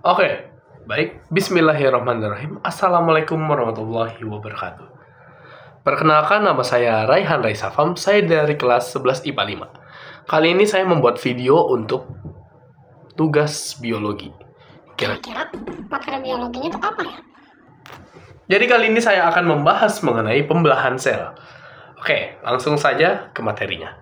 Oke, baik. Bismillahirrahmanirrahim. Assalamualaikum warahmatullahi wabarakatuh. Perkenalkan, nama saya Raihan Raisafam. Saya dari kelas 11 IPA 5. Kali ini saya membuat video untuk tugas biologi. Kira-kira materi biologinya itu apa ya? Jadi kali ini saya akan membahas mengenai pembelahan sel. Oke, langsung saja ke materinya.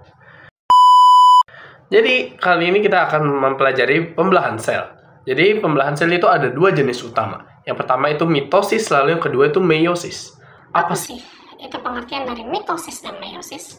Jadi kali ini kita akan mempelajari pembelahan sel. Jadi pembelahan sel itu ada dua jenis utama. Yang pertama itu mitosis, lalu yang kedua itu meiosis. Apa sih itu pengertian dari mitosis dan meiosis?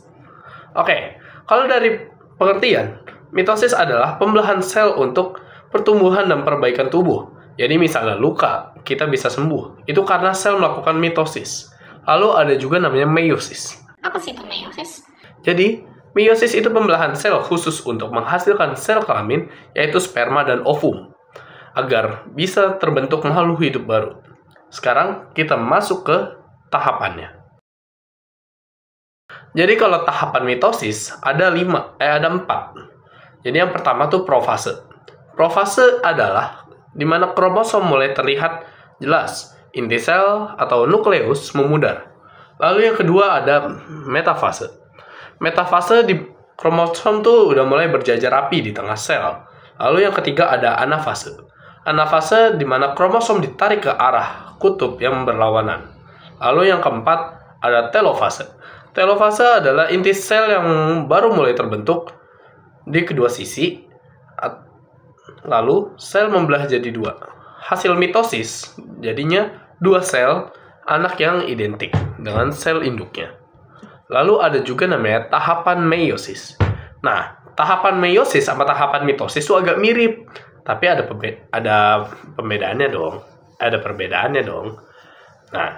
Oke, kalau dari pengertian, mitosis adalah pembelahan sel untuk pertumbuhan dan perbaikan tubuh. Jadi misalnya luka, kita bisa sembuh. Itu karena sel melakukan mitosis. Lalu ada juga namanya meiosis. Apa sih itu meiosis? Jadi, meiosis itu pembelahan sel khusus untuk menghasilkan sel kelamin, yaitu sperma dan ovum, agar bisa terbentuk makhluk hidup baru. Sekarang kita masuk ke tahapannya. Jadi kalau tahapan mitosis ada 4. Jadi yang pertama tuh profase. Profase adalah di mana kromosom mulai terlihat jelas, inti sel atau nukleus memudar. Lalu yang kedua ada metafase. Metafase di kromosom tuh udah mulai berjajar rapi di tengah sel. Lalu yang ketiga ada anafase. Anafase di mana kromosom ditarik ke arah kutub yang berlawanan. Lalu yang keempat ada telofase. Telofase adalah inti sel yang baru mulai terbentuk di kedua sisi. Lalu sel membelah jadi dua. Hasil mitosis jadinya dua sel anak yang identik dengan sel induknya. Lalu ada juga namanya tahapan meiosis. Nah, tahapan meiosis sama tahapan mitosis itu agak mirip, tapi ada perbedaannya dong. Nah,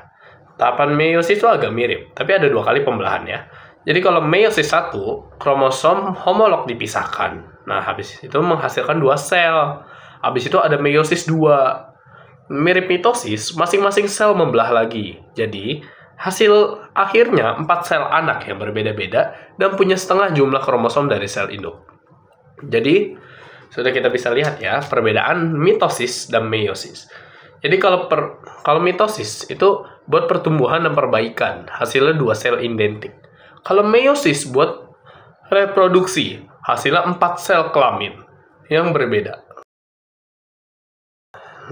tahapan meiosis itu agak mirip, tapi ada 2 kali pembelahannya. Jadi kalau meiosis 1, kromosom homolog dipisahkan. Nah, habis itu menghasilkan 2 sel. Habis itu ada meiosis 2. Mirip mitosis, masing-masing sel membelah lagi. Jadi, hasil akhirnya 4 sel anak yang berbeda-beda dan punya setengah jumlah kromosom dari sel induk. Jadi, sudah kita bisa lihat ya, perbedaan mitosis dan meiosis. Jadi kalau mitosis itu buat pertumbuhan dan perbaikan, hasilnya 2 sel identik. Kalau meiosis buat reproduksi, hasilnya 4 sel kelamin yang berbeda.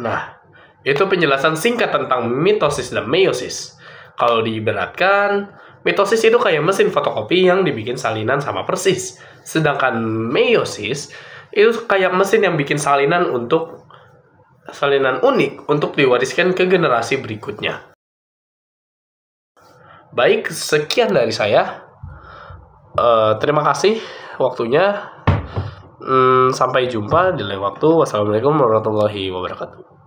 Nah, itu penjelasan singkat tentang mitosis dan meiosis. Kalau diibaratkan, mitosis itu kayak mesin fotokopi yang dibikin salinan sama persis. Sedangkan meiosis itu kayak mesin yang bikin salinan unik untuk diwariskan ke generasi berikutnya. Baik, sekian dari saya. Terima kasih waktunya. Sampai jumpa di lain waktu. Wassalamualaikum warahmatullahi wabarakatuh.